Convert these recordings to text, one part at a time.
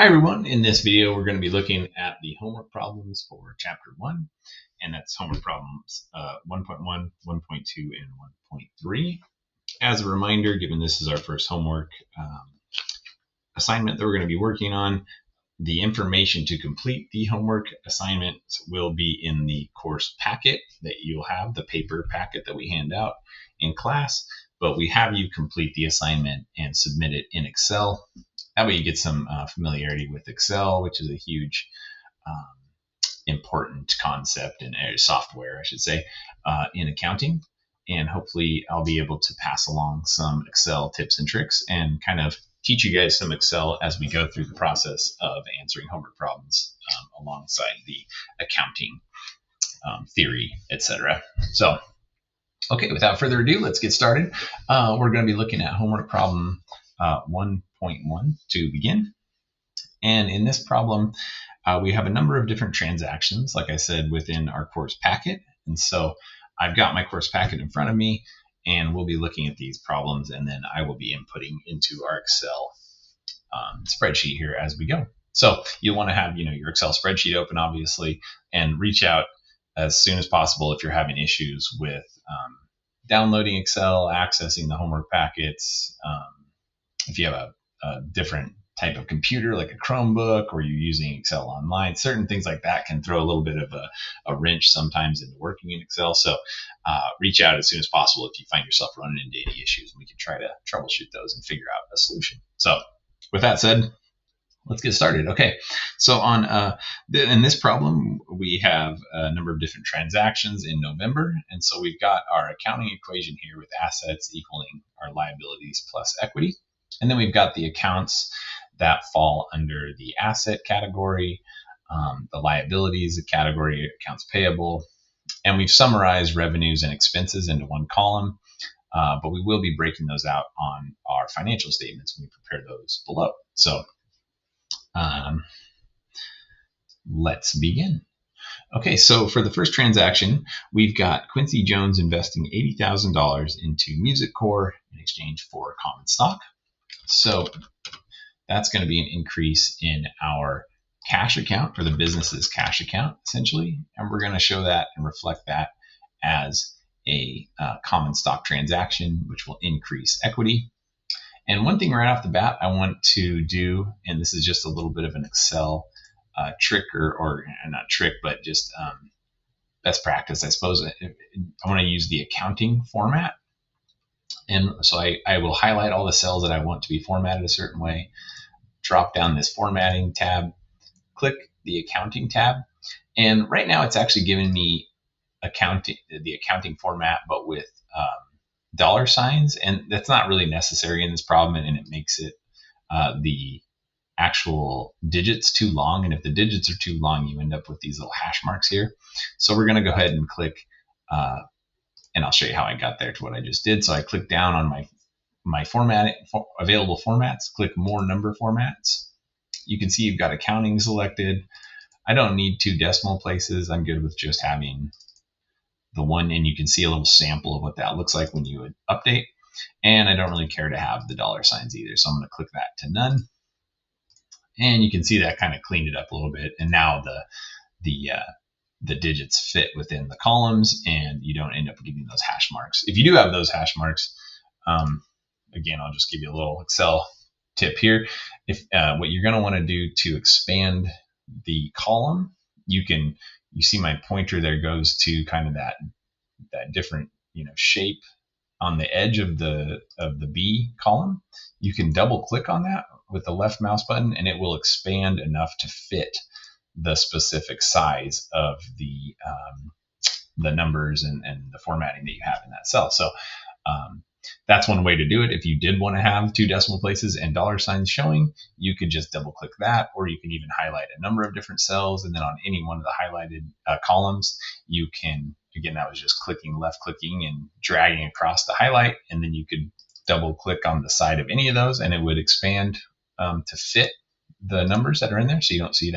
Hi everyone, in this video we're going to be looking at the homework problems for chapter 1, and that's homework problems 1.1, 1.2, and 1.3. As a reminder, given this is our first homework assignment that we're going to be working on, the information to complete the homework assignment will be in the course packet that you'll have, the paper packet that we hand out in class, but we have you complete the assignment and submit it in Excel. That way you get some familiarity with Excel, which is a huge important concept in software, I should say, in accounting. And hopefully I'll be able to pass along some Excel tips and tricks and kind of teach you guys some Excel as we go through the process of answering homework problems alongside the accounting theory, etc. So, okay, without further ado, let's get started. We're going to be looking at homework problem 1.1 to begin. And in this problem, we have a number of different transactions, like I said, within our course packet. And so I've got my course packet in front of me, and we'll be looking at these problems, and then I will be inputting into our Excel spreadsheet here as we go. So you'll want to have your Excel spreadsheet open, obviously, and reach out as soon as possible if you're having issues with downloading Excel, accessing the homework packets. If you have a different type of computer like a Chromebook, or you're using Excel online, certain things like that can throw a little bit of a wrench sometimes into working in Excel. So reach out as soon as possible if you find yourself running into any issues, and we can try to troubleshoot those and figure out a solution. So with that said, let's get started. Okay, so in this problem, we have a number of different transactions in November. And so we've got our accounting equation here with assets equaling our liabilities plus equity. And then we've got the accounts that fall under the asset category, the liabilities category, accounts payable. And we've summarized revenues and expenses into one column, but we will be breaking those out on our financial statements when we prepare those below. So let's begin. Okay, so for the first transaction, we've got Quincy Jones investing $80,000 into Music Core in exchange for common stock. So that's going to be an increase in our cash account, or the business's cash account, essentially. And we're going to show that and reflect that as a common stock transaction, which will increase equity. And one thing right off the bat I want to do, and this is just a little bit of an Excel trick, or not trick, but just best practice, I suppose. I want to use the accounting format. And so I will highlight all the cells that I want to be formatted a certain way, drop down this formatting tab, click the accounting tab. And right now it's actually giving me the accounting format, but with dollar signs. And that's not really necessary in this problem, and it makes it the actual digits too long. And if the digits are too long, you end up with these little hash marks here. So we're going to go ahead and click and I'll show you how I got there to what I just did. So I click down on my available formats, click more number formats. You can see you've got accounting selected. I don't need 2 decimal places. I'm good with just having the one, and you can see a little sample of what that looks like when you would update. And I don't really care to have the dollar signs either. So I'm going to click that to none. And you can see that kind of cleaned it up a little bit. And now the digits fit within the columns, and you don't end up getting those hash marks. If you do have those hash marks, again, I'll just give you a little Excel tip here. If what you're going to want to do to expand the column, you see my pointer there goes to kind of that different shape on the edge of the B column. You can double click on that with the left mouse button, and it will expand enough to fit the specific size of the numbers and the formatting that you have in that cell. So that's one way to do it. If you did want to have 2 decimal places and dollar signs showing, you could just double click that, or you can even highlight a number of different cells, and then on any one of the highlighted columns, you can, again, that was just left clicking and dragging across the highlight, and then you could double click on the side of any of those, and it would expand to fit the numbers that are in there, so you don't see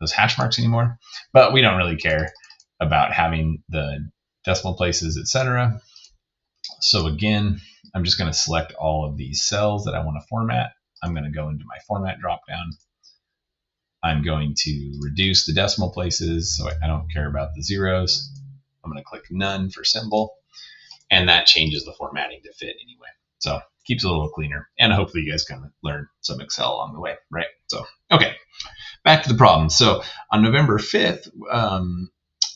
those hash marks anymore. But we don't really care about having the decimal places, etc. So again, I'm just going to select all of these cells that I want to format. I'm going to go into my format dropdown. I'm going to reduce the decimal places, so I don't care about the zeros. I'm going to click none for symbol, and that changes the formatting to fit anyway. So keeps it a little cleaner, and hopefully you guys can learn some Excel along the way, right? So, okay, back to the problem. So on November 5th,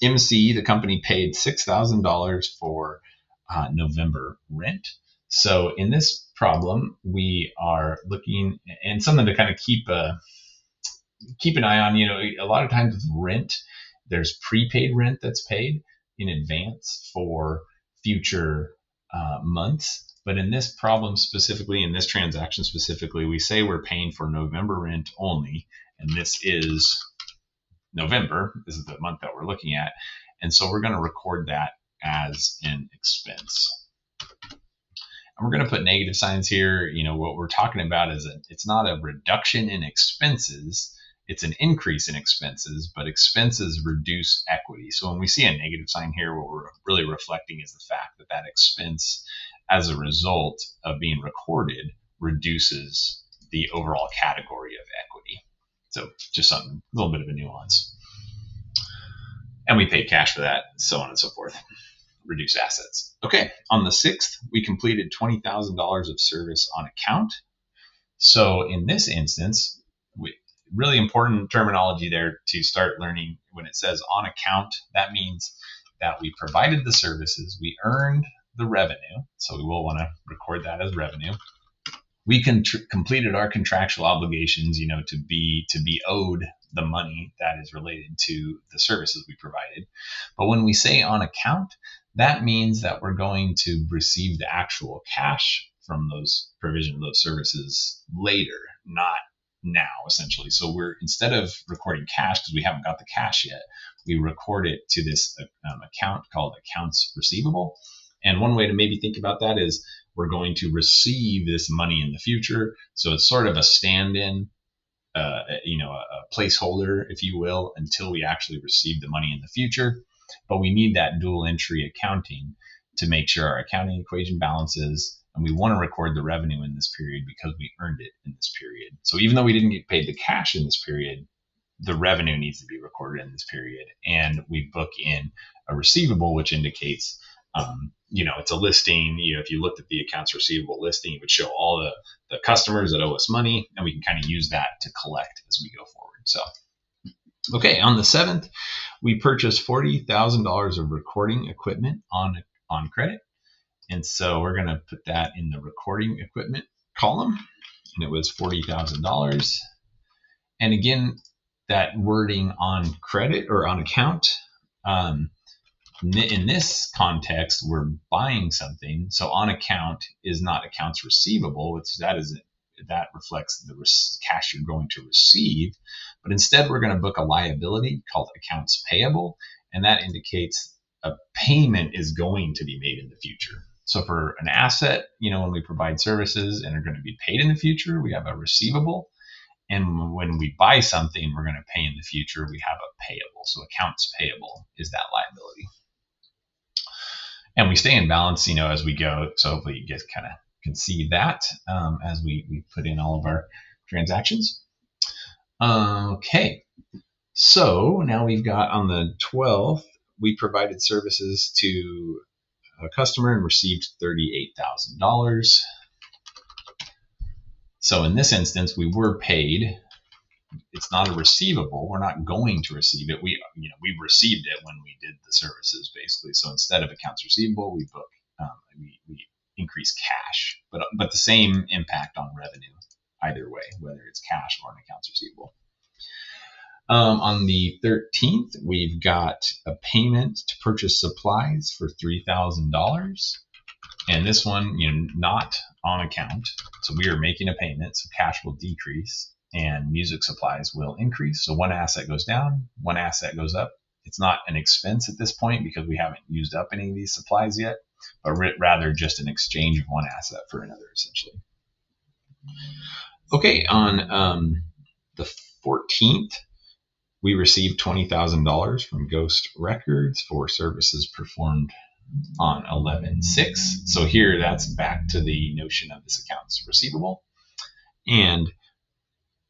MC, the company, paid $6,000 for November rent. So in this problem, we are looking, and something to kind of keep an eye on. A lot of times with rent, there's prepaid rent that's paid in advance for future months. But in this problem specifically, in this transaction specifically, we say we're paying for November rent only, and this is November. This is the month that we're looking at. And so we're going to record that as an expense. And we're going to put negative signs here. What we're talking about is it's not a reduction in expenses. It's an increase in expenses, but expenses reduce equity. So when we see a negative sign here, what we're really reflecting is the fact that that expense, as a result of being recorded, reduces the overall category of equity. So just a little bit of a nuance. And we paid cash for that, so on and so forth. Reduce assets. Okay, on the 6th, we completed $20,000 of service on account. So in this instance, really important terminology there to start learning. When it says on account, that means that we provided the services, we earned the revenue, so we will want to record that as revenue. We completed our contractual obligations, to be owed the money that is related to the services we provided. But when we say on account, that means that we're going to receive the actual cash from those provision of those services later, not now, essentially. So instead of recording cash, because we haven't got the cash yet, we record it to this account called accounts receivable. And one way to maybe think about that is we're going to receive this money in the future. So it's sort of a stand-in, a placeholder, if you will, until we actually receive the money in the future. But we need that dual entry accounting to make sure our accounting equation balances. And we want to record the revenue in this period because we earned it in this period. So even though we didn't get paid the cash in this period, the revenue needs to be recorded in this period. And we book in a receivable, which indicates, it's a listing. If you looked at the accounts receivable listing, it would show all the customers that owe us money, and we can kind of use that to collect as we go forward. So, okay, on the 7th, we purchased $40,000 of recording equipment on credit. And so we're going to put that in the recording equipment column, and it was $40,000. And again, that wording on credit or on account, in this context, we're buying something. So on account is not accounts receivable, which that reflects the cash you're going to receive. But instead, we're going to book a liability called accounts payable, and that indicates a payment is going to be made in the future. So for an asset, when we provide services and are going to be paid in the future, we have a receivable. And when we buy something we're going to pay in the future, we have a payable. So accounts payable is that liability. And we stay in balance, as we go. So hopefully you guys kind of can see that as we put in all of our transactions. Okay. So now we've got on the 12th, we provided services to a customer and received $38,000. So in this instance, we were paid. It's not a receivable. We're not going to receive it. We received it when we did the services, basically. So instead of accounts receivable, we book we increase cash, but the same impact on revenue either way, whether it's cash or an accounts receivable. On the 13th, we've got a payment to purchase supplies for $3,000. And this one, not on account. So we are making a payment, so cash will decrease and music supplies will increase. So one asset goes down, one asset goes up. It's not an expense at this point because we haven't used up any of these supplies yet, but rather just an exchange of one asset for another, essentially. Okay, on the 14th, we received $20,000 from Ghost Records for services performed on 11/6. So here that's back to the notion of this accounts receivable. And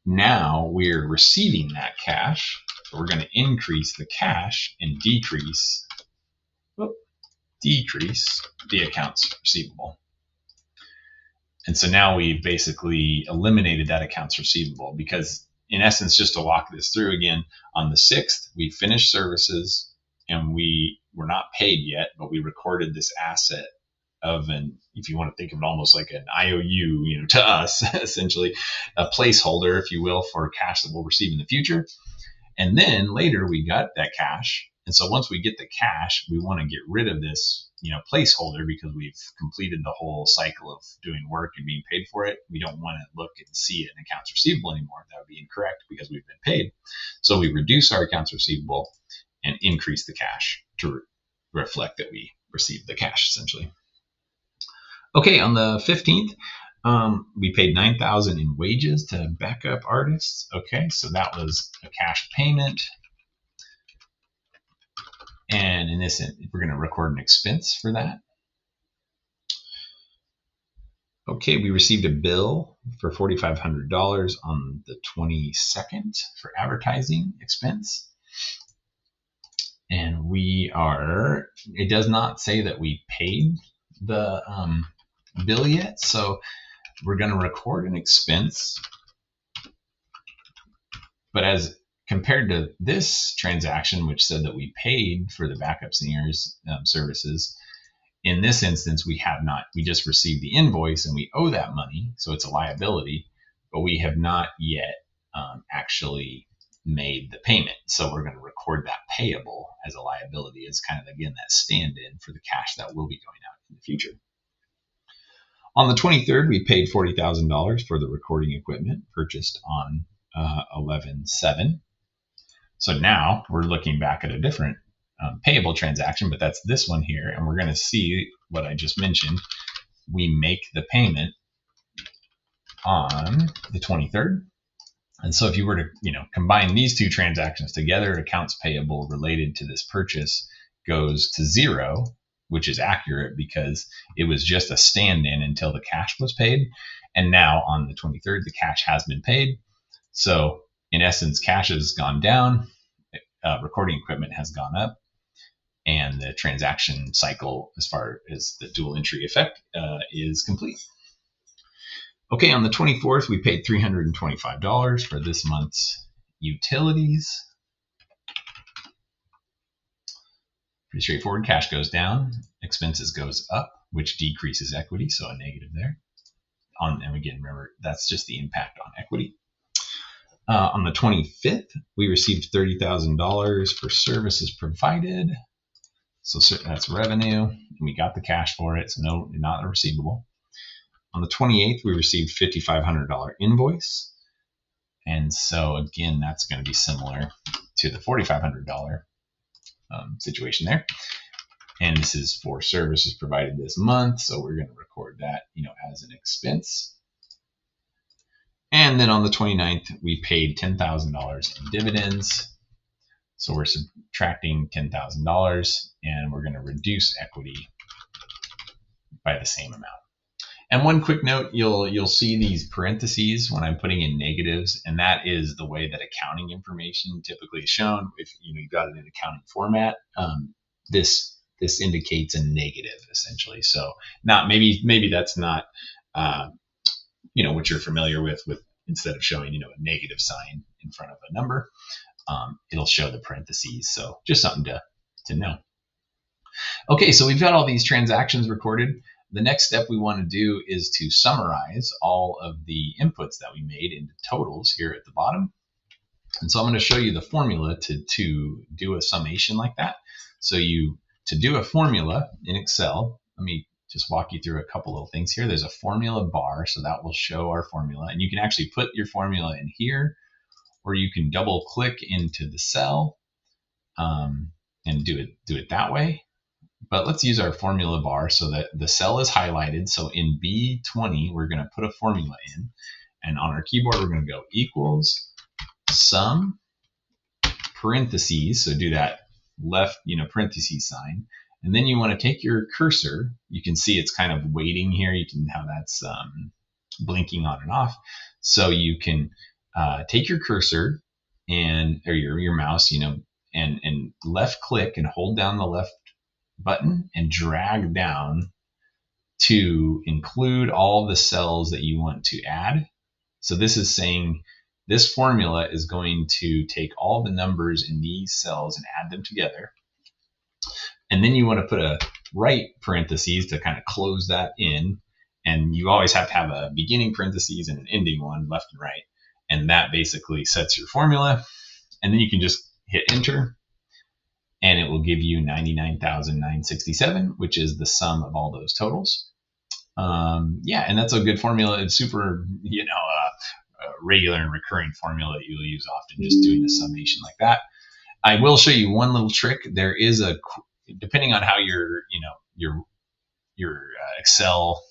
now we're receiving that cash. So we're going to increase the cash and decrease the accounts receivable. And so now we've basically eliminated that accounts receivable because, in essence, just to walk this through again, on the 6th, we finished services and we were not paid yet, but we recorded this asset of if you want to think of it almost like an IOU, to us, essentially a placeholder, if you will, for cash that we'll receive in the future. And then later we got that cash. And so once we get the cash, we want to get rid of this, placeholder because we've completed the whole cycle of doing work and being paid for it. We don't want to look and see it in accounts receivable anymore. That would be incorrect because we've been paid. So we reduce our accounts receivable and increase the cash to reflect that we received the cash, essentially. Okay, on the 15th, we paid $9,000 in wages to backup artists. Okay, so that was a cash payment. And in this, we're going to record an expense for that. Okay, we received a bill for $4,500 on the 22nd for advertising expense. And it does not say that we paid the bill yet. So we're going to record an expense. But as compared to this transaction, which said that we paid for the backup singers services, in this instance, we have not. We just received the invoice and we owe that money. So it's a liability, but we have not yet actually made the payment. So we're going to record that payable as a liability as kind of, again, that stand-in for the cash that will be going out in the future. On the 23rd, we paid $40,000 for the recording equipment purchased on 11/7. So now we're looking back at a different payable transaction, but that's this one here. And we're going to see what I just mentioned. We make the payment on the 23rd. And so if you were to, combine these two transactions together, accounts payable related to this purchase goes to 0, which is accurate because it was just a stand-in until the cash was paid. And now on the 23rd, the cash has been paid. So in essence, cash has gone down, recording equipment has gone up, and the transaction cycle, as far as the dual entry effect, is complete. Okay, on the 24th, we paid $325 for this month's utilities. Pretty straightforward. Cash goes down, expenses goes up, which decreases equity, so a negative there. And again, remember, that's just the impact on equity. On the 25th, we received $30,000 for services provided. So that's revenue, and we got the cash for it, so not a receivable. On the 28th, we received $5,500 invoice. And so again, that's going to be similar to the $4,500 situation there. And this is for services provided this month, so we're going to record that, as an expense. And then on the 29th, we paid $10,000 in dividends. So we're subtracting $10,000, and we're going to reduce equity by the same amount. And one quick note, you'll see these parentheses when I'm putting in negatives, and that is the way that accounting information typically is shown. If you've got it in accounting format, this indicates a negative essentially. So maybe that's not what you're familiar with instead of showing a negative sign in front of a number, it'll show the parentheses. So just something to know. Okay, so we've got all these transactions recorded. The next step we want to do is to summarize all of the inputs that we made into totals here at the bottom. And so I'm going to show you the formula to do a summation like that. So to do a formula in Excel, let me just walk you through a couple little things here. There's a formula bar, so that will show our formula. And you can actually put your formula in here, or you can double click into the cell and do it that way. But let's use our formula bar so that the cell is highlighted. So in B20, we're going to put a formula in. And on our keyboard, we're going to go equals sum parentheses. So do that left, parentheses sign. And then you want to take your cursor. You can see it's kind of waiting here. You can have that's blinking on and off. So you can take your cursor or your mouse, and left click and hold down the left button and drag down to include all the cells that you want to add. So this is saying this formula is going to take all the numbers in these cells and add them together. And then you want to put a right parentheses to kind of close that in. And you always have to have a beginning parentheses and an ending one, left and right. And that basically sets your formula. And then you can just hit enter, and it will give you 99,967, which is the sum of all those totals. Yeah, and that's a good formula. It's super, regular and recurring formula that you'll use often, just doing a summation like that. I will show you one little trick. There is depending on how your Excel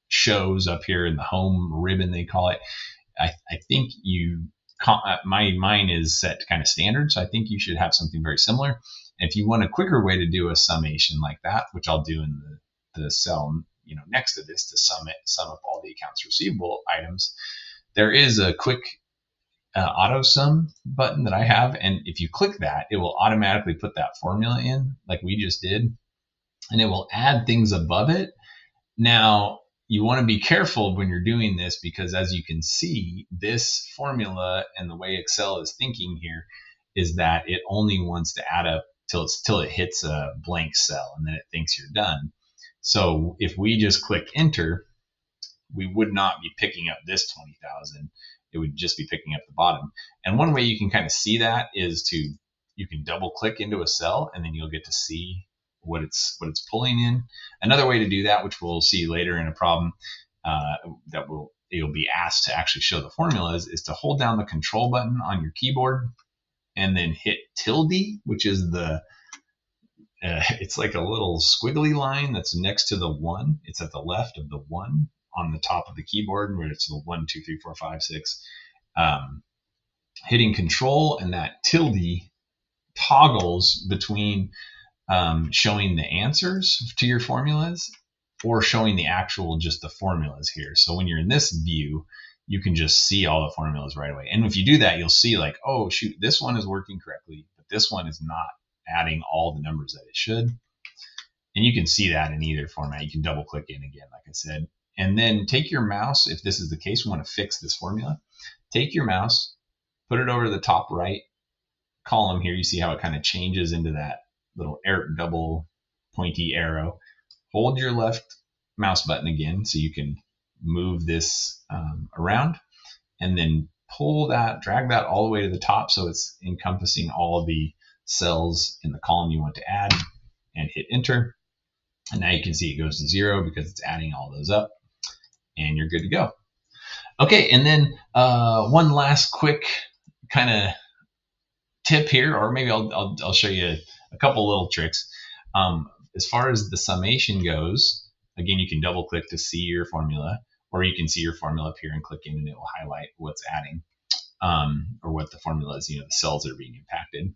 shows up here in the home ribbon, they call it. I think mine is set to kind of standard, so I think you should have something very similar. And if you want a quicker way to do a summation like that, which I'll do in the cell next to this to sum up all the accounts receivable items, there is a quick auto sum button that I have, and if you click that, it will automatically put that formula in like we just did, and it will add things above it. Now, you want to be careful when you're doing this, because as you can see, this formula and the way Excel is thinking here is that it only wants to add up till it hits a blank cell, and then it thinks you're done. So if we just click enter, we would not be picking up this 20,000. It would just be picking up the bottom. And one way you can kind of see that is you can double click into a cell, and then you'll get to see what it's pulling in. Another way to do that, which we'll see later in a problem you'll be asked to actually show the formulas, is to hold down the control button on your keyboard and then hit tilde, which is it's like a little squiggly line that's next to the 1. It's at the left of the 1 on the top of the keyboard, where it's the 1, 2, 3, 4, 5, 6. Hitting control and that tilde toggles between showing the answers to your formulas or showing the actual just the formulas here. So when you're in this view, you can just see all the formulas right away. And if you do that, you'll see like, oh shoot, this one is working correctly, but this one is not adding all the numbers that it should. And you can see that in either format. You can double click in again, like I said, and then take your mouse. If this is the case, we want to fix this formula. Take your mouse, put it over the top right column here. You see how it kind of changes into that little double pointy arrow. Hold your left mouse button again so you can move this around, and then drag that all the way to the top so it's encompassing all of the cells in the column you want to add, and hit enter. And now you can see it goes to 0 because it's adding all those up, and you're good to go. Okay, and then one last quick kind of tip here, or maybe I'll show you a couple little tricks. As far as the summation goes, again, you can double click to see your formula, or you can see your formula up here and click in, and it will highlight what's adding, or what the formula is, the cells that are being impacted.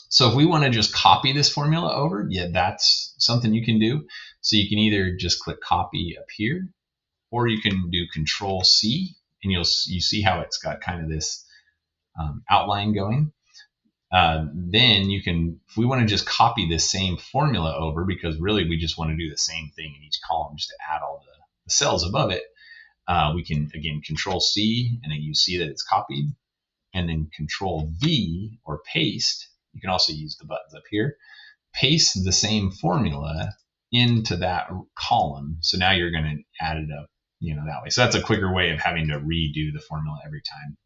So if we want to just copy this formula over, yeah, that's something you can do. So you can either just click copy up here, or you can do Control C, and you see how it's got kind of this outline going. Then you can, if we want to just copy this same formula over, because really we just want to do the same thing in each column just to add all the cells above it, we can, again, Control C, and then you see that it's copied, and then Control V, or paste. You can also use the buttons up here. Paste the same formula into that column. So now you're going to add it up, that way. So that's a quicker way of having to redo the formula every time.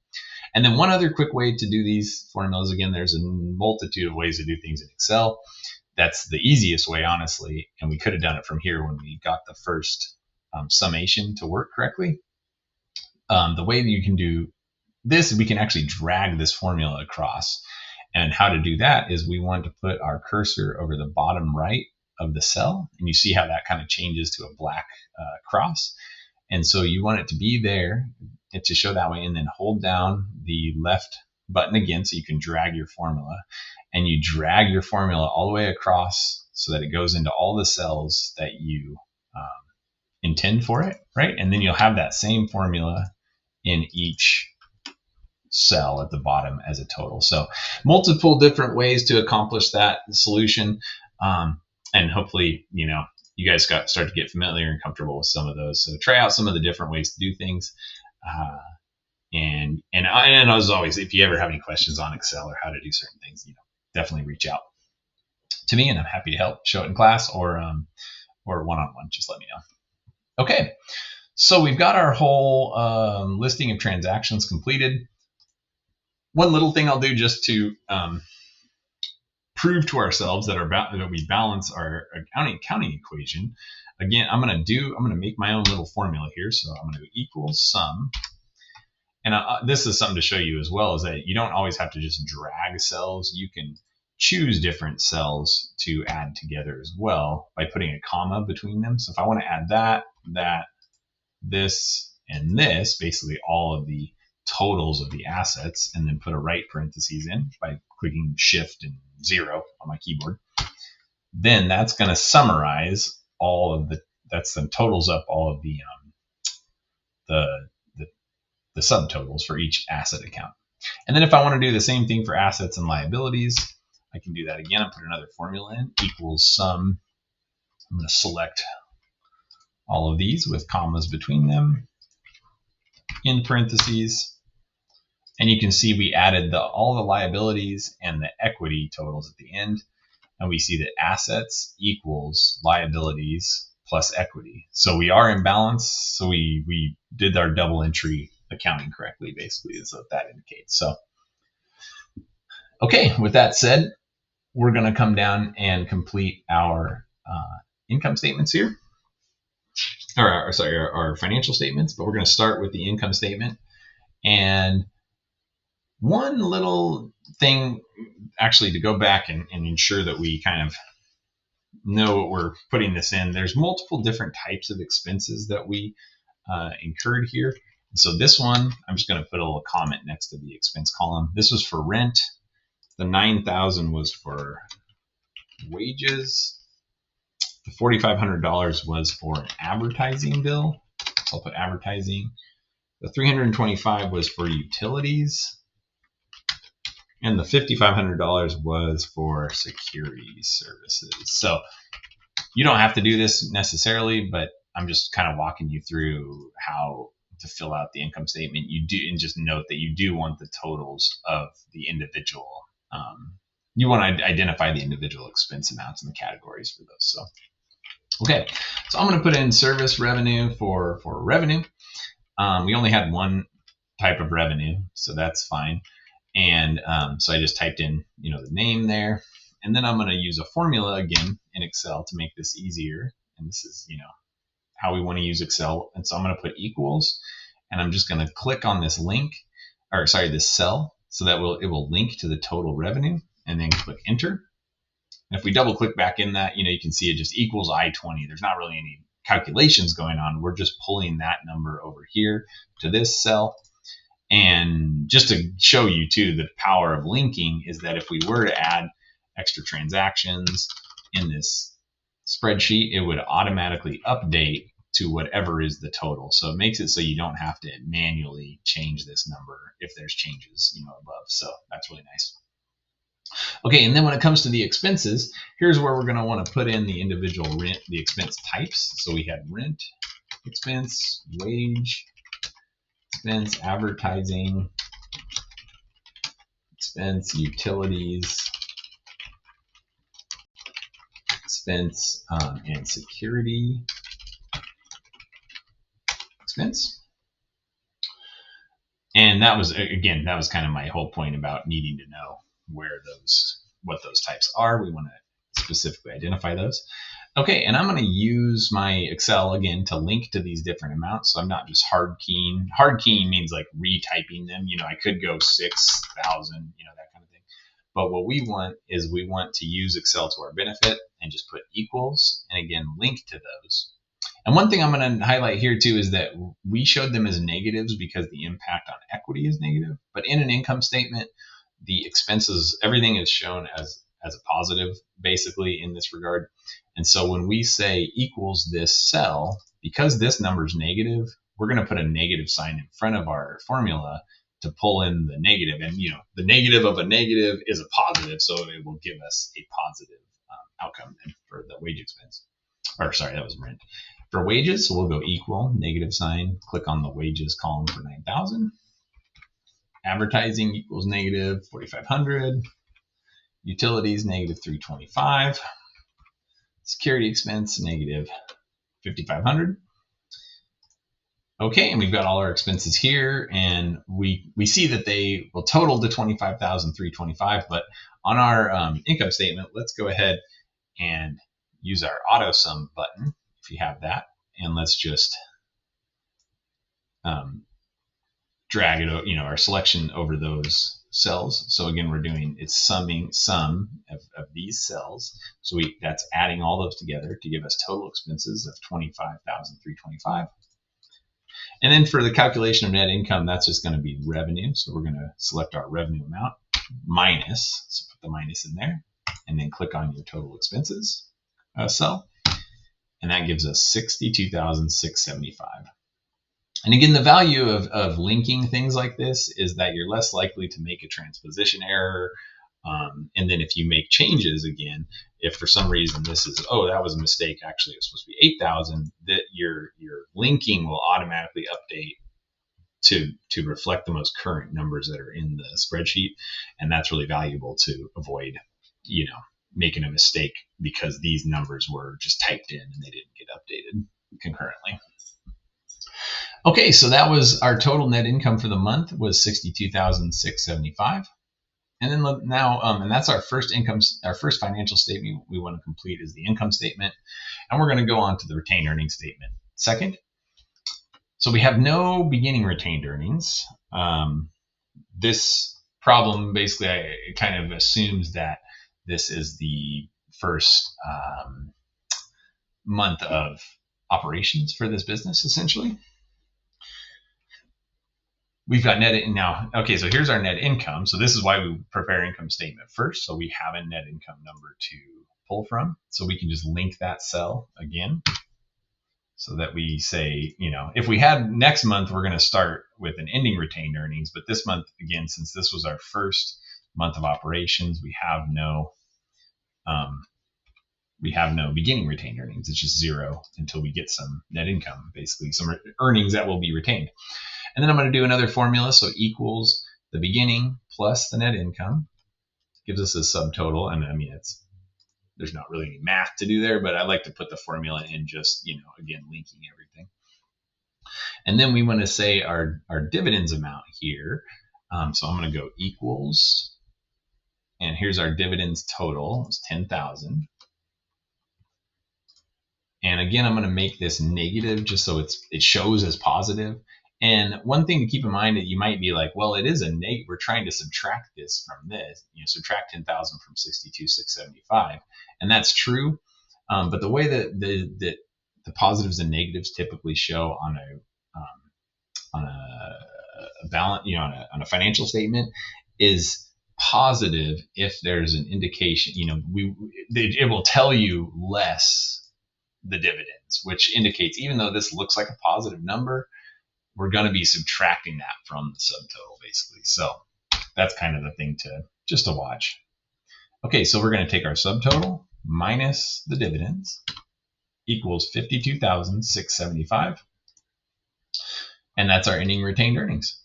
And then one other quick way to do these formulas, again, there's a multitude of ways to do things in Excel. That's the easiest way, honestly, and we could have done it from here when we got the first summation to work correctly. The way that you can do this, we can actually drag this formula across. And how to do that is we want to put our cursor over the bottom right of the cell, and you see how that kind of changes to a black cross. And so you want it to be there to show that way, and then hold down the left button again so you can drag your formula, and you drag your formula all the way across so that it goes into all the cells that you intend for it, right? And then you'll have that same formula in each cell at the bottom as a total. So multiple different ways to accomplish that solution. And hopefully, you guys start to get familiar and comfortable with some of those. So try out some of the different ways to do things. And as always, if you ever have any questions on Excel or how to do certain things, definitely reach out to me, and I'm happy to help. Show it in class or one-on-one. Just let me know. Okay, so we've got our whole listing of transactions completed. One little thing I'll do just to prove to ourselves that we balance our accounting equation. Again, I'm going to make my own little formula here. So I'm going to do equals sum. And this is something to show you as well, is that you don't always have to just drag cells. You can choose different cells to add together as well by putting a comma between them. So if I want to add that, this, and this, basically all of the totals of the assets, and then put a right parentheses in by clicking Shift and 0 on my keyboard, then that's going to summarize that's the totals up all of the subtotals for each asset account. And then if I want to do the same thing for assets and liabilities, I can do that again and put another formula in, equals sum. I'm going to select all of these with commas between them in parentheses. And you can see we added all the liabilities and the equity totals at the end. And we see that assets equals liabilities plus equity. So we are in balance. So we did our double entry accounting correctly, basically, is what that indicates. So, okay, with that said, we're going to come down and complete our income statements here. Our financial statements, but we're going to start with the income statement. And one little thing, actually, to go back and ensure that we kind of know what we're putting this in, there's multiple different types of expenses that we incurred here. So this one, I'm just going to put a little comment next to the expense column. This was for rent. The $9,000 was for wages. The $4,500 was for an advertising bill. So I'll put advertising. The $325 was for utilities. And the $5,500 was for security services. So you don't have to do this necessarily, but I'm just kind of walking you through how to fill out the income statement. And just note that you do want the totals of the individual. You want to identify the individual expense amounts and the categories for those. So, okay, so I'm going to put in service revenue for revenue. We only had one type of revenue, so that's fine. And so I just typed in, the name there, and then I'm going to use a formula again in Excel to make this easier. And this is, how we want to use Excel. And so I'm going to put equals, and I'm just going to click on this this cell, so that it will link to the total revenue, and then click enter. And if we double click back in that, you can see it just equals I-20. There's not really any calculations going on. We're just pulling that number over here to this cell. And just to show you too, the power of linking is that if we were to add extra transactions in this spreadsheet, it would automatically update to whatever is the total. So it makes it so you don't have to manually change this number if there's changes, above. So that's really nice. Okay, and then when it comes to the expenses, here's where we're going to want to put in the individual the expense types. So we had rent expense, wage expense, advertising expense, utilities expense, and security expense. And that was kind of my whole point about needing to know what those types are. We want to specifically identify those. Okay, and I'm going to use my Excel again to link to these different amounts. So I'm not just hard keying. Hard keying means like retyping them. I could go 6,000, that kind of thing. But what we want to use Excel to our benefit and just put equals and again link to those. And one thing I'm going to highlight here too is that we showed them as negatives because the impact on equity is negative. But in an income statement, the expenses, everything is shown as a positive, basically, in this regard. And so when we say equals this cell, because this number is negative, we're going to put a negative sign in front of our formula to pull in the negative. And, the negative of a negative is a positive, so it will give us a positive outcome for the wage expense. Or sorry, that was rent. For wages, so we'll go equal, negative sign, click on the wages column for 9,000. Advertising equals negative 4,500. Utilities, negative 325. Security expense, negative 5,500. Okay, and we've got all our expenses here, and we see that they will total to 25,325. But on our income statement, let's go ahead and use our auto sum button if you have that, and let's just drag it, our selection over those cells. So again, we're doing it's summing sum of these cells. So that's adding all those together to give us total expenses of 25,325. And then for the calculation of net income, that's just going to be revenue. So we're going to select our revenue amount minus, so put the minus in there, and then click on your total expenses cell. And that gives us 62,675. And again, the value of linking things like this is that you're less likely to make a transposition error. And then if you make changes again, if for some reason this is, that was a mistake, actually it was supposed to be 8,000, that your linking will automatically update to reflect the most current numbers that are in the spreadsheet. And that's really valuable to avoid, making a mistake because these numbers were just typed in and they didn't get updated concurrently. Okay, so that was our total net income for the month was 62,675. And then now, and that's our first financial statement we want to complete is the income statement. And we're going to go on to the retained earnings statement second. So we have no beginning retained earnings. This problem basically kind of assumes that this is the first month of operations for this business, essentially. We've got net now. Okay, so here's our net income. So this is why we prepare income statement first. So we have a net income number to pull from. So we can just link that cell again. So that we say, if we had next month, we're going to start with an ending retained earnings. But this month, again, since this was our first month of operations, we have no beginning retained earnings. It's just zero until we get some net income, basically some earnings that will be retained. And then I'm going to do another formula. So equals the beginning plus the net income gives us a subtotal. And I mean, there's not really any math to do there, but I like to put the formula in just, again, linking everything. And then we want to say our dividends amount here. So I'm going to go equals, and here's our dividends total. It's 10,000. And again, I'm going to make this negative just so it shows as positive. And one thing to keep in mind that you might be like, well, it is a negative. We're trying to subtract this from this, subtract 10,000 from 62,675. And that's true. But the way that the positives and negatives typically show on a balance, on a financial statement is positive if there's an indication, it will tell you less the dividends, which indicates even though this looks like a positive number, we're going to be subtracting that from the subtotal basically. So that's kind of the thing to watch. Okay, so we're going to take our subtotal minus the dividends equals 52,675. And that's our ending retained earnings.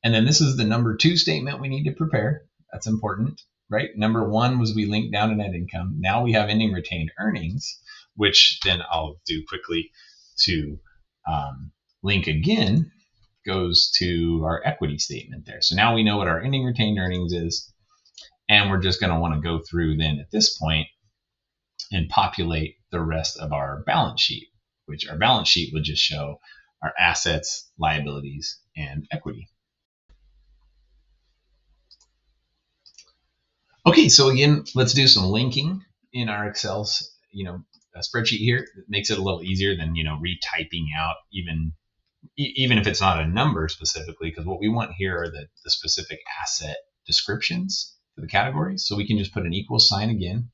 And then this is the number 2 statement we need to prepare. That's important, right? Number 1 was we linked down to net income. Now we have ending retained earnings, which then I'll do quickly to link again goes to our equity statement there. So now we know what our ending retained earnings is, and we're just going to want to go through then at this point and populate the rest of our balance sheet, which our balance sheet would just show our assets, liabilities, and equity. Okay, so again, let's do some linking in our Excel's, a spreadsheet here. It makes it a little easier than, retyping out even if it's not a number specifically, because what we want here are the specific asset descriptions for the categories. So we can just put an equal sign again,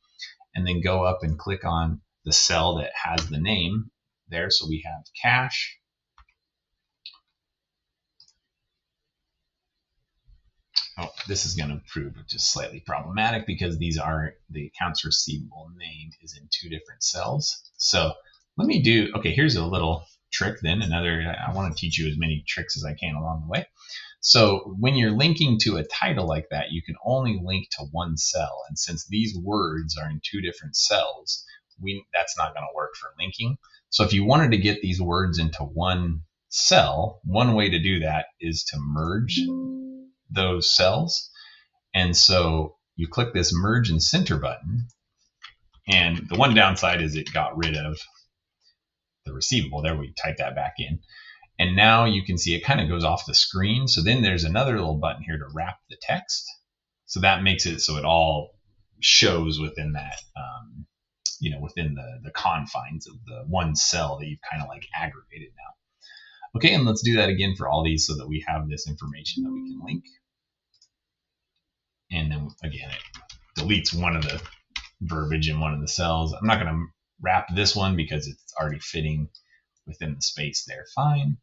and then go up and click on the cell that has the name there. So we have cash, this is going to prove just slightly problematic because these are the accounts receivable named is in two different cells. So let me do, okay, here's a little trick then. I want to teach you as many tricks as I can along the way. So when you're linking to a title like that, you can only link to one cell. And since these words are in two different cells, that's not going to work for linking. So if you wanted to get these words into one cell, one way to do that is to merge those cells. And so you click this merge and center button. And the one downside is it got rid of the receivable. There, we type that back in. And now you can see it kind of goes off the screen. So then there's another little button here to wrap the text. So that makes it so it all shows within that, within the confines of the one cell that you've kind of like aggregated now. Okay, and let's do that again for all these so that we have this information that we can link. And then again, it deletes one of the verbiage in one of the cells. I'm not going to wrap this one because it's already fitting within the space there. Fine.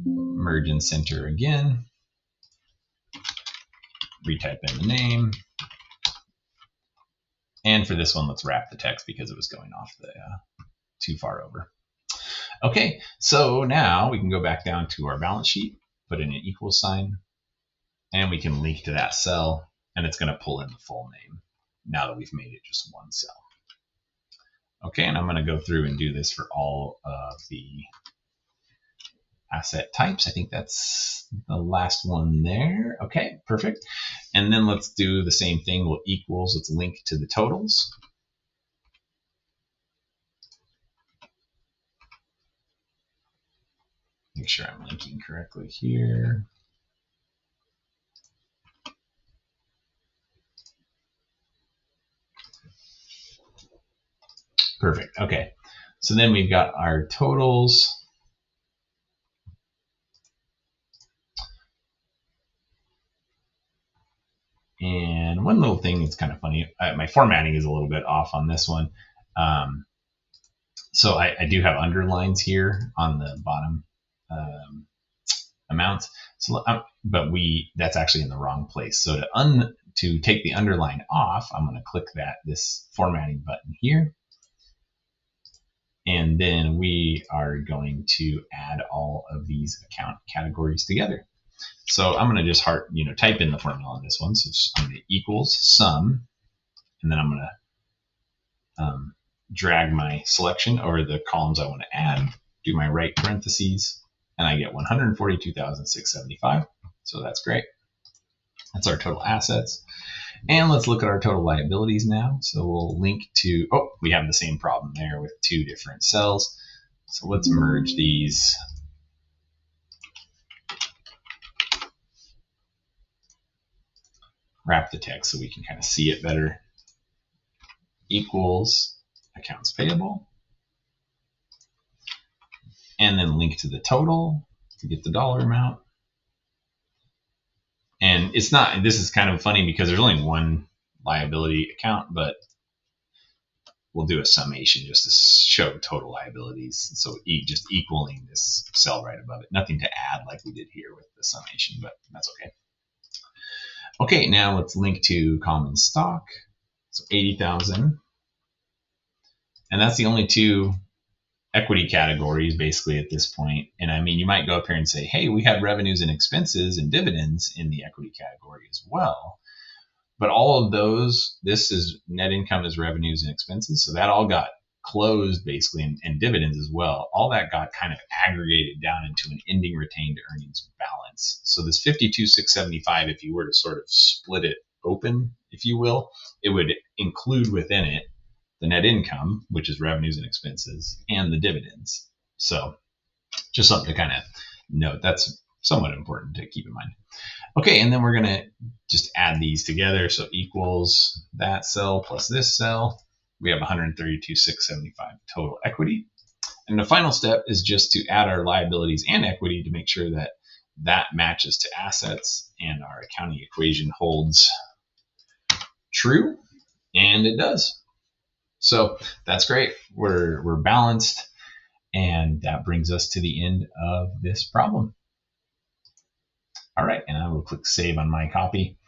Merge and center again. Retype in the name. And for this one, let's wrap the text because it was going off the too far over. Okay, so now we can go back down to our balance sheet, put in an equals sign, and we can link to that cell, and it's going to pull in the full name now that we've made it just one cell. Okay, and I'm going to go through and do this for all of the asset types. I think that's the last one there. Okay, perfect. And then let's do the same thing. We'll equals, let's link to the totals. Make sure I'm linking correctly here. Perfect. Okay. So then we've got our totals. And one little thing that's kind of funny, my formatting is a little bit off on this one. So I do have underlines here on the bottom amounts. So, but that's actually in the wrong place. So to take the underline off, I'm going to click this formatting button here. And then we are going to add all of these account categories together. So I'm going to just type in the formula on this one. So I'm going to equals sum, and then I'm going to drag my selection over the columns I want to add, do my right parentheses, and I get 142,675. So that's great. That's our total assets. And let's look at our total liabilities now. So we'll link to, we have the same problem there with two different cells. So let's merge these. Wrap the text so we can kind of see it better. Equals accounts payable. And then link to the total to get the dollar amount. And this is kind of funny because there's only one liability account, but we'll do a summation just to show total liabilities. So just equaling this cell right above it. Nothing to add like we did here with the summation, but that's okay. Okay, now let's link to common stock. So 80,000. And that's the only two equity categories basically at this point. And I mean, you might go up here and say, hey, we have revenues and expenses and dividends in the equity category as well. But all of those, this is net income as revenues and expenses. So that all got closed basically, and dividends as well. All that got kind of aggregated down into an ending retained earnings balance. So this 52,675, if you were to sort of split it open, if you will, it would include within it the net income, which is revenues and expenses, and the dividends. So just something to kind of note. That's somewhat important to keep in mind. Okay, and then we're going to just add these together. So equals that cell plus this cell. We have 132,675 total equity. And the final step is just to add our liabilities and equity to make sure that that matches to assets and our accounting equation holds true, and it does. So that's great. We're balanced, and that brings us to the end of this problem. All right, and I will click save on my copy.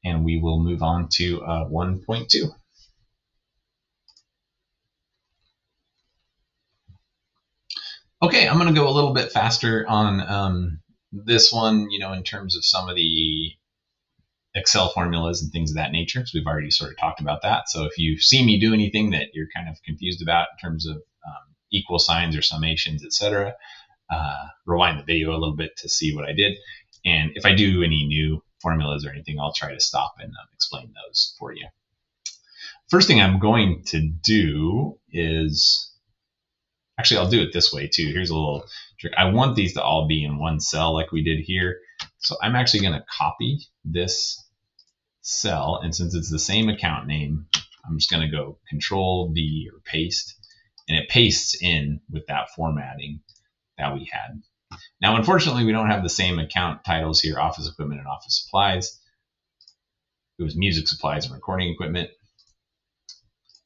and we will move on to 1.2. Okay, I'm going to go a little bit faster on this one, in terms of some of the Excel formulas and things of that nature, because we've already sort of talked about that. So if you see me do anything that you're kind of confused about in terms of equal signs or summations, etc., rewind the video a little bit to see what I did. And if I do any new formulas or anything, I'll try to stop and explain those for you. First thing I'm going to do is, actually, I'll do it this way too. Here's a little trick. I want these to all be in one cell like we did here. So I'm actually going to copy this cell, and since it's the same account name, I'm just going to go Control V or paste, and it pastes in with that formatting that we had. Now, unfortunately, we don't have the same account titles here, office equipment and office supplies. It was music supplies and recording equipment.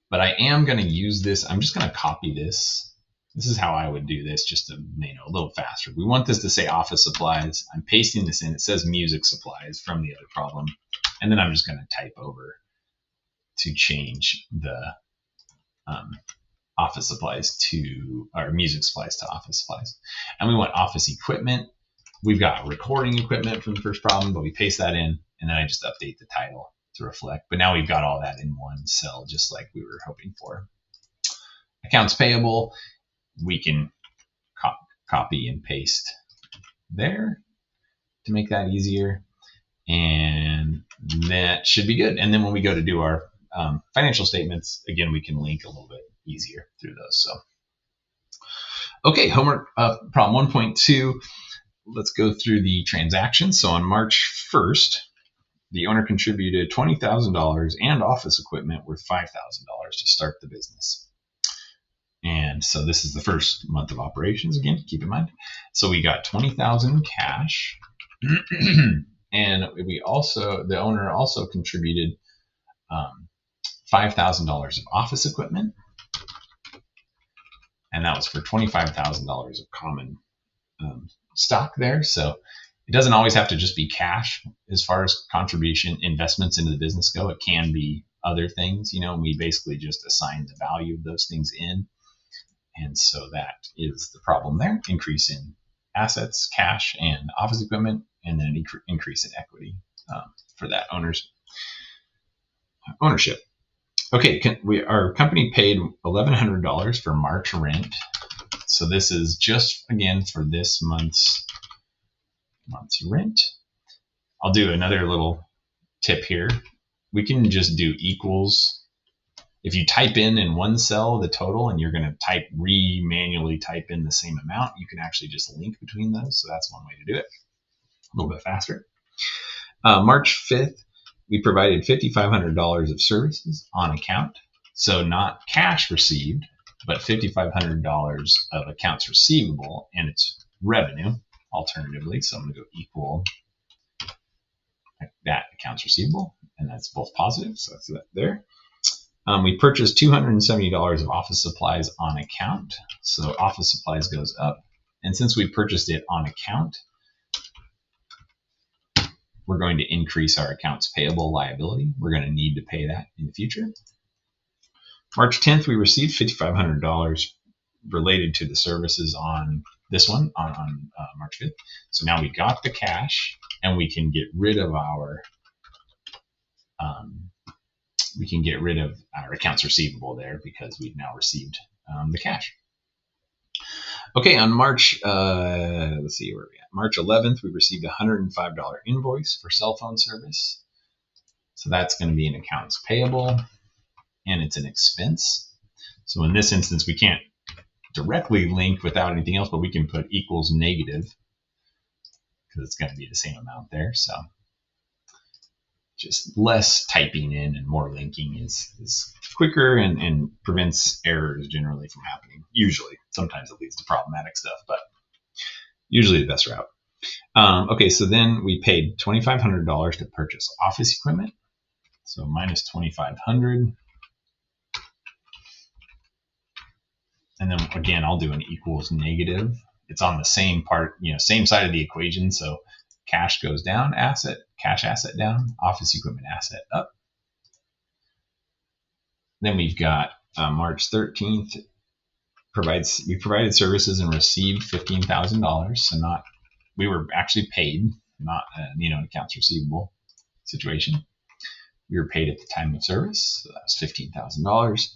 But I am going to use this. I'm just going to copy this. This is how I would do this, just to, a little faster. We want this to say office supplies. I'm pasting this in. It says music supplies from the other problem. And then I'm just going to type over to change the office supplies to, or music supplies to office supplies. And we want office equipment. We've got recording equipment from the first problem, but we paste that in, and then I just update the title to reflect. But now we've got all that in one cell, just like we were hoping for. Accounts payable, we can copy and paste there to make that easier. And that should be good. And then when we go to do our financial statements, again, we can link a little bit easier through those. So, okay, homework problem 1.2. Let's go through the transactions. So on March 1st, the owner contributed $20,000 and office equipment worth $5,000 to start the business. And so this is the first month of operations, again, keep in mind. So we got $20,000 cash. And the owner also contributed $5,000 of office equipment. And that was for $25,000 of common stock there. So it doesn't always have to just be cash as far as contribution investments into the business go. It can be other things, and we basically just assign the value of those things in. And so that is the problem there. Increase in assets, cash, and office equipment, and then increase in equity for that owner's ownership. Okay, our company paid $1,100 for March rent. So this is just, again, for this month's rent. I'll do another little tip here. We can just do equals. If you type in one cell the total and you're going to manually type in the same amount, you can actually just link between those. So that's one way to do it. A little bit faster. March 5th, we provided $5,500 of services on account. So not cash received, but $5,500 of accounts receivable, and it's revenue alternatively. So I'm going to go equal that accounts receivable, and that's both positive. So that's that there. We purchased $270 of office supplies on account. So office supplies goes up. And since we purchased it on account, we're going to increase our accounts payable liability. We're going to need to pay that in the future. March 10th, we received $5,500 related to the services on this one on March 5th. So now we got the cash, and we can get rid of our accounts receivable there because we've now received the cash. Okay, on March, let's see where we're at. March 11th, we received a $105 invoice for cell phone service. So that's going to be an accounts payable, and it's an expense. So in this instance, we can't directly link without anything else, but we can put equals negative because it's going to be the same amount there. So just less typing in and more linking is quicker and prevents errors generally from happening. Usually, sometimes it leads to problematic stuff, but usually the best route. Okay, so then we paid $2,500 to purchase office equipment. So minus $2,500. And then again, I'll do an equals negative. It's on the same part, same side of the equation. So cash goes down, cash asset down, office equipment asset up. Then we've got March 13th, we provided services and received $15,000. So we were actually paid, not an accounts receivable situation. We were paid at the time of service, so that was $15,000.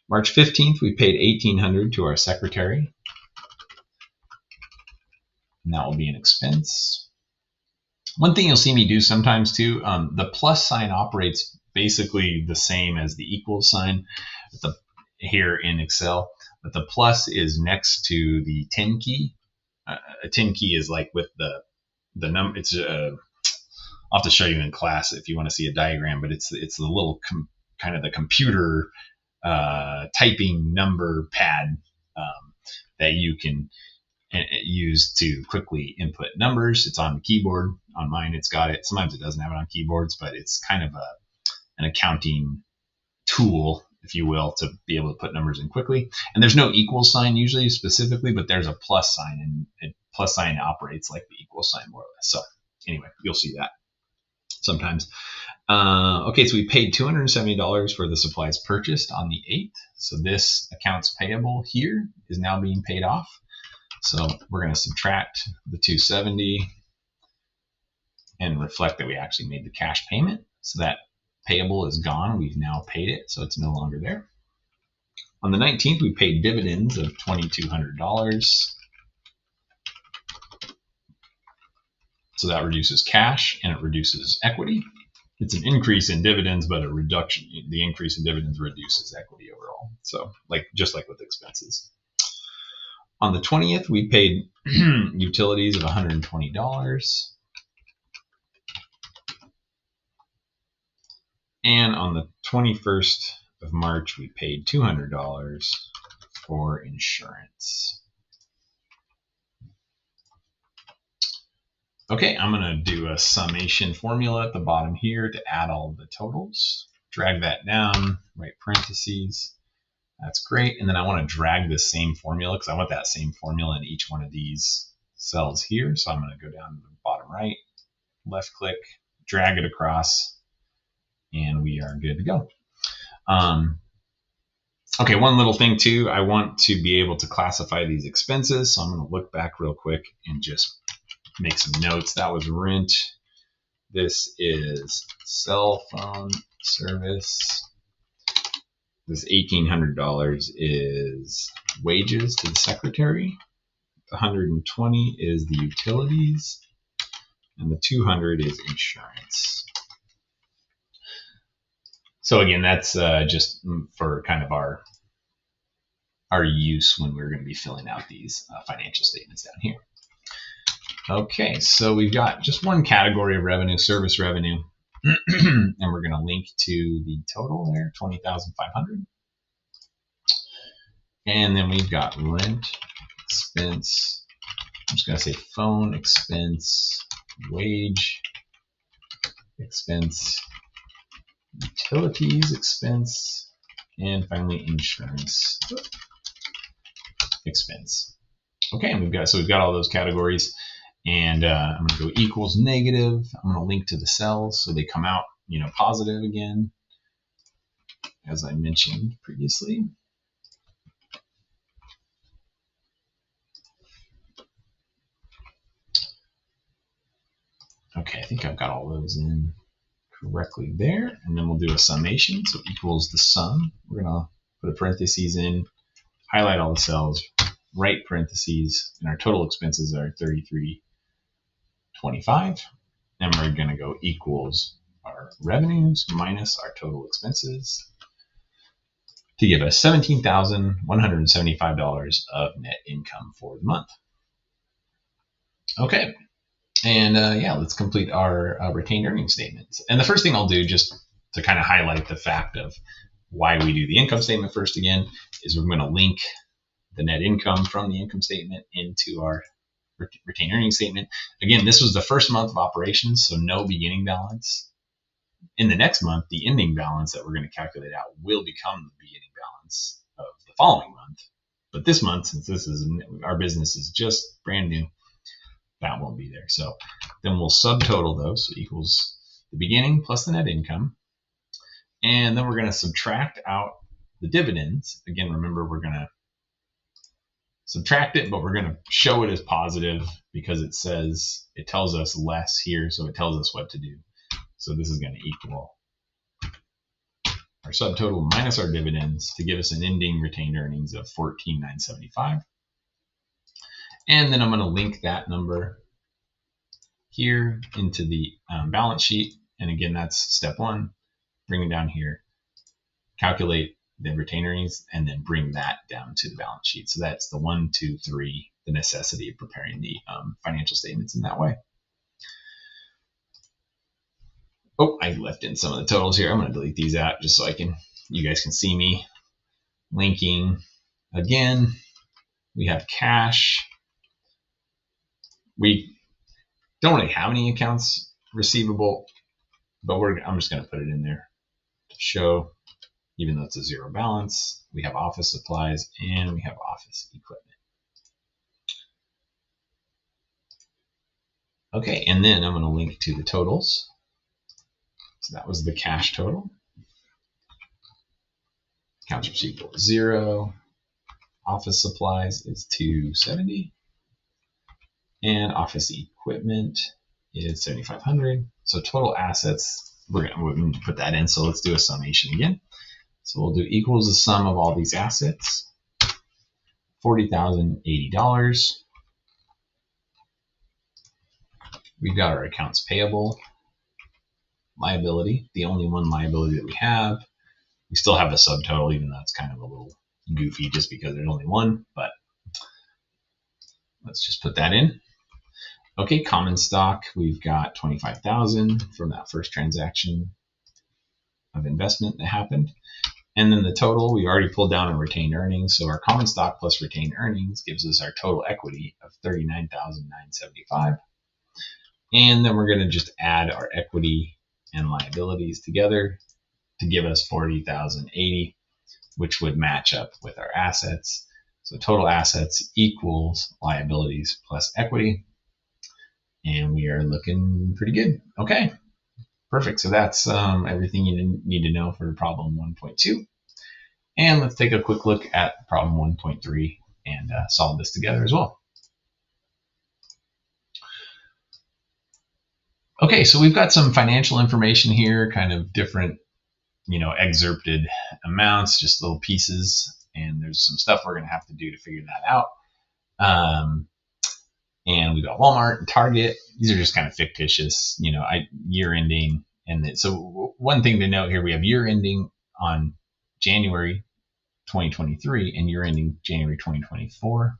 March 15th, we paid $1,800 to our secretary, and that will be an expense. One thing you'll see me do sometimes too, the plus sign operates basically the same as the equals sign here in Excel, but the plus is next to the 10 key. A 10 key is like with the number. It's I'll have to show you in class if you want to see a diagram, but it's the little kind of the computer typing number pad that you can use to quickly input numbers. It's on the keyboard. On mine, it's got it. Sometimes it doesn't have it on keyboards, but it's kind of an accounting tool, if you will, to be able to put numbers in quickly. And there's no equal sign usually specifically, but there's a plus sign, and plus sign operates like the equal sign more or less. So anyway, you'll see that sometimes. Okay, so we paid $270 for the supplies purchased on the 8th. So this accounts payable here is now being paid off. So we're going to subtract the $270 and reflect that we actually made the cash payment. So that payable is gone. We've now paid it, so it's no longer there. On the 19th, we paid dividends of $2,200. So that reduces cash and it reduces equity. It's an increase in dividends, but a reduction. The increase in dividends reduces equity overall. So just like with expenses. On the 20th, we paid utilities of $120. And on the 21st of March, we paid $200 for insurance. Okay, I'm going to do a summation formula at the bottom here to add all the totals. Drag that down, right parentheses. That's great. And then I want to drag this same formula because I want that same formula in each one of these cells here. So I'm going to go down to the bottom right, left click, drag it across, and we are good to go. Okay, one little thing too, I want to be able to classify these expenses. So I'm going to look back real quick and just make some notes. That was rent. This is cell phone service. This $1,800 is wages to the secretary. The $120 is the utilities, and the $200 is insurance. So again, that's just for kind of our use when we're going to be filling out these financial statements down here. Okay, so we've got just one category of revenue, service revenue, and we're going to link to the total there, $20,500. And then we've got rent expense. I'm just going to say phone expense, wage expense, utilities expense, and finally insurance expense. Okay, and we've got all those categories. And I'm going to go equals negative. I'm going to link to the cells so they come out, positive again, as I mentioned previously. Okay, I think I've got all those in correctly there. And then we'll do a summation. So equals the sum. We're going to put a parentheses in, highlight all the cells, right parentheses, and our total expenses are $33.25, and we're going to go equals our revenues minus our total expenses to give us $17,175 of net income for the month. Okay, and let's complete our retained earnings statements. And the first thing I'll do, just to kind of highlight the fact of why we do the income statement first again, is we're going to link the net income from the income statement into our retained earnings statement. Again, this was the first month of operations, so no beginning balance. In the next month, the ending balance that we're going to calculate out will become the beginning balance of the following month. But this month, since our business is just brand new, that won't be there. So then we'll subtotal those, so equals the beginning plus the net income. And then we're going to subtract out the dividends. Again, remember, we're going to subtract it, but we're going to show it as positive because it tells us less here, so it tells us what to do. So this is going to equal our subtotal minus our dividends to give us an ending retained earnings of $14,975. And then I'm going to link that number here into the balance sheet. And again, that's step one. Bring it down here, calculate the retained earnings, and then bring that down to the balance sheet. So that's the 1, 2, 3, the necessity of preparing the financial statements in that way. Oh, I left in some of the totals here. I'm going to delete these out just so you guys can see me linking. Again, we have cash. We don't really have any accounts receivable, but I'm just going to put it in there to show, even though it's a zero balance. We have office supplies and we have office equipment. Okay, and then I'm going to link to the totals. So that was the cash total. Accounts receivable is 0. Office supplies is 270. And office equipment is 7,500. So total assets, we're going to put that in. So let's do a summation again. So we'll do equals the sum of all these assets, $40,080. We've got our accounts payable liability, the only one liability that we have. We still have a subtotal, even though it's kind of a little goofy just because there's only one, but let's just put that in. Okay, common stock, we've got 25,000 from that first transaction of investment that happened. And then the total, we already pulled down on retained earnings. So our common stock plus retained earnings gives us our total equity of $39,975. And then we're going to just add our equity and liabilities together to give us $40,080, which would match up with our assets. So total assets equals liabilities plus equity. And we are looking pretty good. Okay, perfect. So that's everything you need to know for problem 1.2. And let's take a quick look at problem 1.3 and solve this together as well. Okay, so we've got some financial information here, kind of different, excerpted amounts, just little pieces. And there's some stuff we're going to have to do to figure that out. And we've got Walmart and Target. These are just kind of fictitious, year ending. And so one thing to note here, we have year ending on January 2023 and year ending January 2024.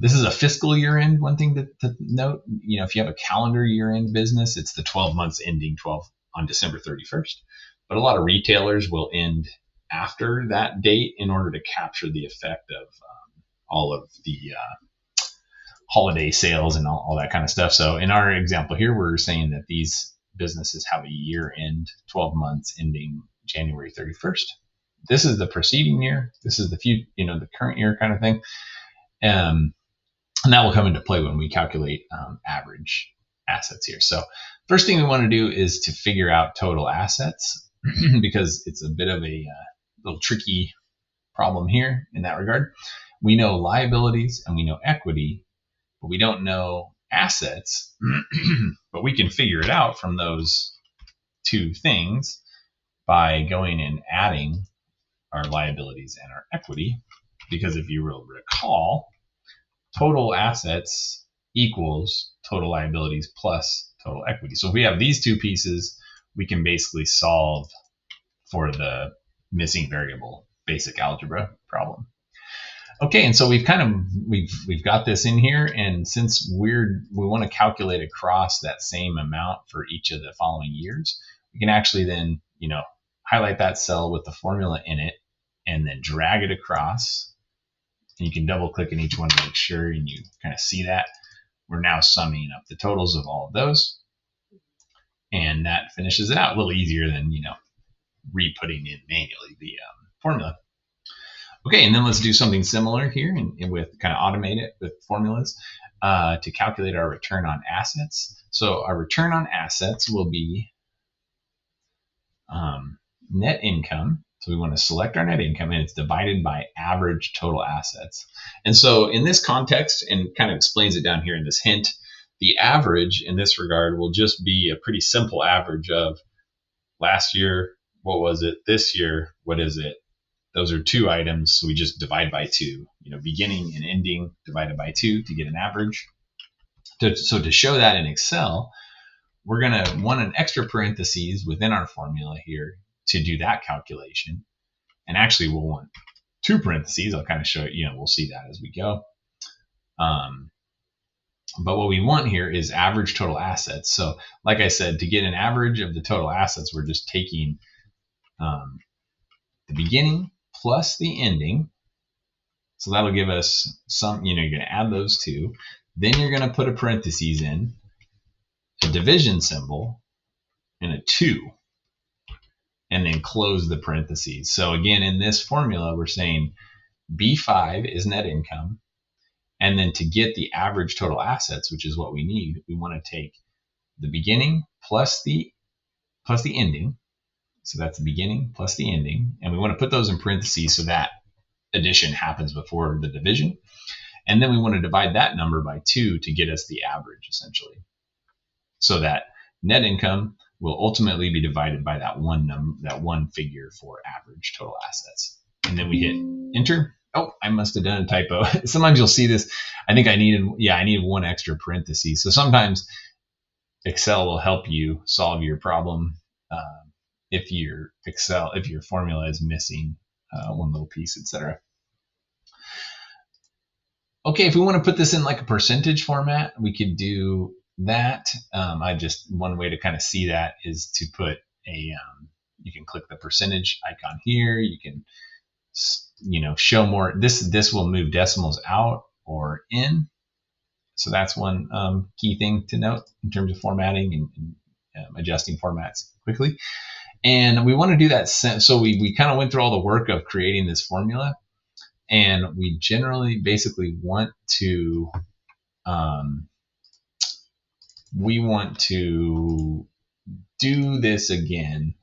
This is a fiscal year end. One thing to note, if you have a calendar year end business, it's the 12 months ending on December 31st. But a lot of retailers will end after that date in order to capture the effect of all of the holiday sales and all that kind of stuff. So in our example here, we're saying that these businesses have a year end, 12 months ending January 31st. This is the preceding year. This is the current year kind of thing. And that will come into play when we calculate average assets here. So first thing we want to do is to figure out total assets because it's a bit of a little tricky problem here in that regard. We know liabilities and we know equity, but we don't know assets, but we can figure it out from those two things by going and adding our liabilities and our equity. Because if you will recall, total assets equals total liabilities plus total equity. So if we have these two pieces, we can basically solve for the missing variable basic algebra problem. Okay, and so we've got this in here, and since we want to calculate across that same amount for each of the following years, we can actually then highlight that cell with the formula in it, and then drag it across. And you can double click in each one to make sure, and you kind of see that we're now summing up the totals of all of those, and that finishes it out. A little easier than re-putting in manually the formula. Okay, and then let's do something similar here and with kind of automate it with formulas. to calculate our return on assets. So our return on assets will be net income. So we want to select our net income, and it's divided by average total assets. And so in this context, and kind of explains it down here in this hint, the average in this regard will just be a pretty simple average of last year, what was it? This year, what is it? Those are two items, so we just divide by 2. Beginning and ending divided by 2 to get an average. So to show that in Excel, we're going to want an extra parentheses within our formula here to do that calculation. And actually, we'll want 2 parentheses. I'll kind of show you, we'll see that as we go. But what we want here is average total assets. So like I said, to get an average of the total assets, we're just taking the beginning plus the ending. So that'll give us some, you're going to add those 2. Then you're going to put a parentheses in, a division symbol, and a 2, and then close the parentheses. So again, in this formula, we're saying B5 is net income. And then to get the average total assets, which is what we need, we want to take the beginning plus the ending. So that's the beginning plus the ending. And we want to put those in parentheses so that addition happens before the division. And then we want to divide that number by 2 to get us the average, essentially. So that net income will ultimately be divided by that one figure for average total assets. And then we hit enter. Oh, I must have done a typo. Sometimes you'll see this. I think I needed 1 extra parenthesis. So sometimes Excel will help you solve your problem if your formula is missing one little piece, etc. Okay, if we want to put this in like a percentage format, we could do that. One way to kind of see that is to put you can click the percentage icon here. You can show more. This will move decimals out or in. So that's one key thing to note in terms of formatting and adjusting formats quickly. And we want to do that. So we kind of went through all the work of creating this formula, and we generally basically want to do this again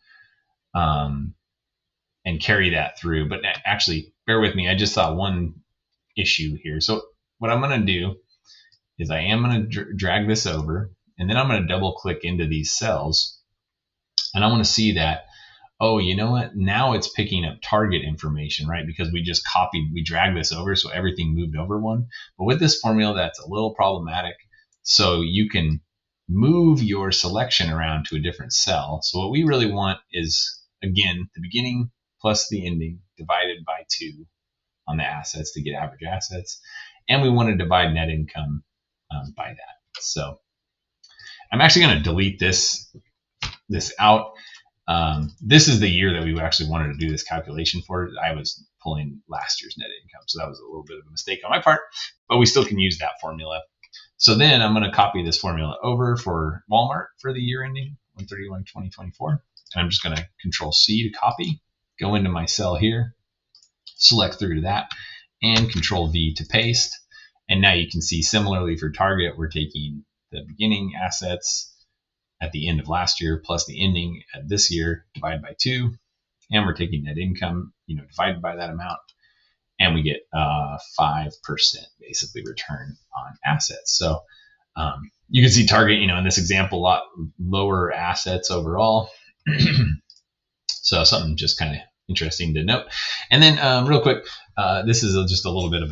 and carry that through. But actually, bear with me. I just saw one issue here. So what I'm going to do is I am going to drag this over, and then I'm going to double click into these cells, and I want to see that, oh, you know what? Now it's picking up target information, right? Because we just we dragged this over, so everything moved over one. But with this formula, that's a little problematic. So you can move your selection around to a different cell. So what we really want is, again, the beginning plus the ending divided by 2 on the assets to get average assets. And we want to divide net income by that. So I'm actually going to delete this out. This is the year that we actually wanted to do this calculation for. I was pulling last year's net income, so that was a little bit of a mistake on my part, but we still can use that formula. So then I'm going to copy this formula over for Walmart for the year ending 1/31/2024. And I'm just going to Control C to copy, go into my cell here, select through to that, and Control V to paste. And now you can see similarly for Target, we're taking the beginning assets at the end of last year plus the ending at this year divided by 2, and we're taking net income divided by that amount, and we get 5% basically return on assets. So you can see Target in this example, a lot lower assets overall. So something just kind of interesting to note. And then real quick, this is just a little bit of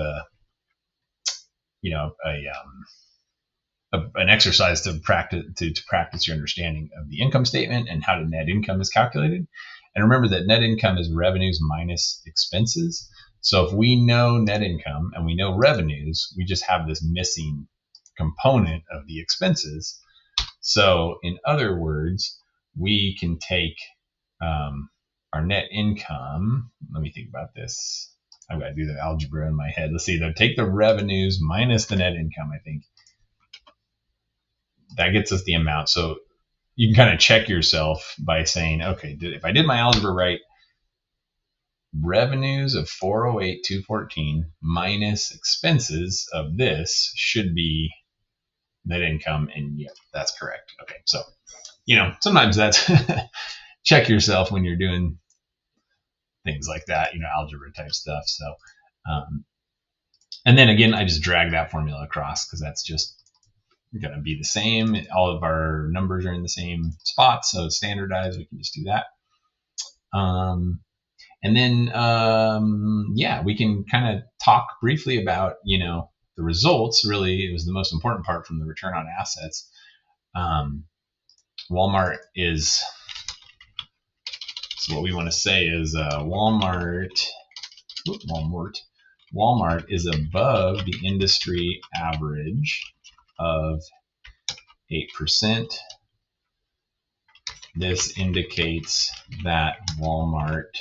an exercise to practice your understanding of the income statement and how the net income is calculated. And remember that net income is revenues minus expenses. So if we know net income and we know revenues, we just have this missing component of the expenses. So in other words, we can take our net income. Let me think about this. I've got to do the algebra in my head. Let's see. Take the revenues minus the net income, I think. That gets us the amount. So you can kind of check yourself by saying, okay, if I did my algebra right, revenues of 408,214 minus expenses of this should be net income. And yep, that's correct. Okay, so sometimes that's check yourself when you're doing things like that, algebra type stuff. So and then again, I just drag that formula across because that's just going to be the same. All of our numbers are in the same spot, so it's standardized. We can just do that. And then, yeah, we can kind of talk briefly about, the results. Really, it was the most important part from the return on assets. Walmart is, so what we want to say is Walmart is above the industry average of 8%. This indicates that Walmart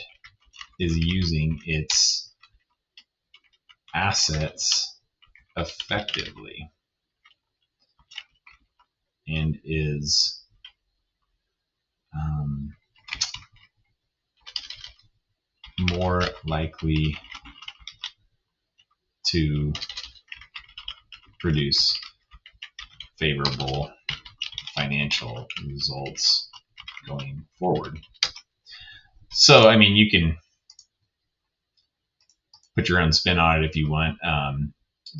is using its assets effectively and is more likely to produce favorable financial results going forward. So, I mean, you can put your own spin on it if you want.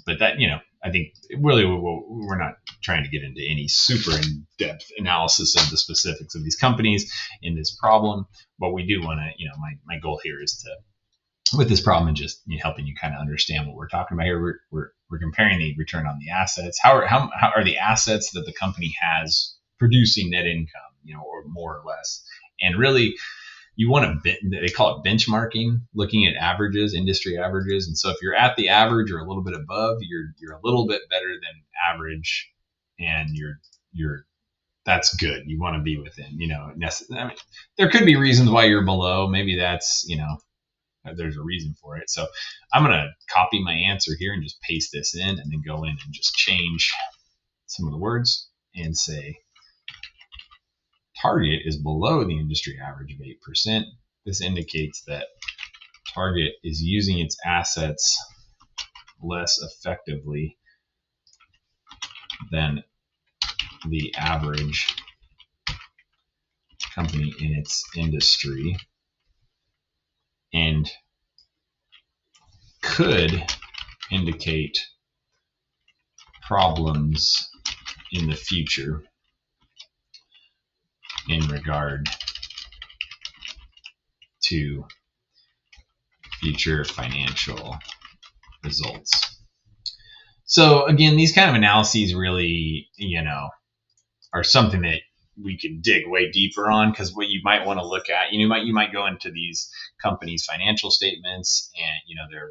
But that, I think really we're not trying to get into any super in-depth analysis of the specifics of these companies in this problem. But we do want to, my goal here is to, with this problem, and just helping you kind of understand what we're talking about here. We're comparing the return on the assets. How are the assets that the company has producing net income, or more or less? And really, you want to, they call it benchmarking, looking at averages, industry averages. And so if you're at the average or a little bit above, you're a little bit better than average, and that's good. You want to be within, I mean, there could be reasons why you're below. Maybe that's, there's a reason for it. So I'm going to copy my answer here and just paste this in, and then go in and just change some of the words and say, Target is below the industry average of 8%. This indicates that Target is using its assets less effectively than the average company in its industry, and could indicate problems in the future in regard to future financial results. So again, these kind of analyses really, are something that we can dig way deeper on, because what you might want to look at, you might go into these companies' financial statements and their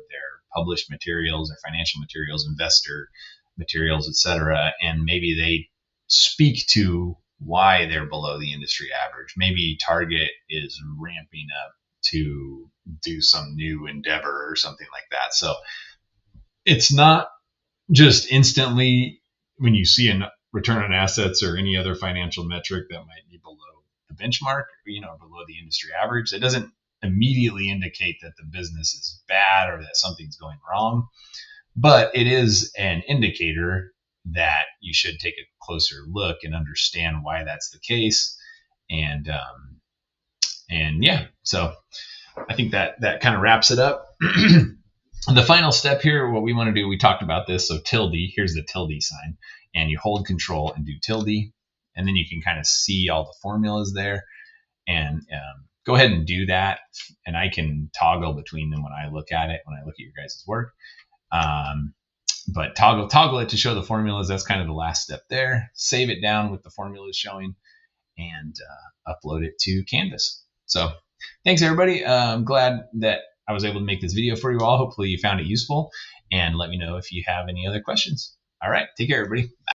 published materials, their financial materials, investor materials, etc., and maybe they speak to why they're below the industry average. Maybe Target is ramping up to do some new endeavor or something like that. So it's not just instantly when you see a return on assets or any other financial metric that might be below the benchmark, below the industry average. It doesn't immediately indicate that the business is bad or that something's going wrong, but it is an indicator that you should take a closer look and understand why that's the case. And yeah, so I think that kind of wraps it up. The final step here, what we want to do, we talked about this. So tilde, here's the tilde sign, and you hold control and do tilde, and then you can kind of see all the formulas there, and go ahead and do that. And I can toggle between them when I look at it, when I look at your guys' work. But toggle it to show the formulas. That's kind of the last step there. Save it down with the formulas showing, and upload it to Canvas. So thanks, everybody. I'm glad that I was able to make this video for you all. Hopefully you found it useful, and let me know if you have any other questions. All right, take care, everybody. Bye.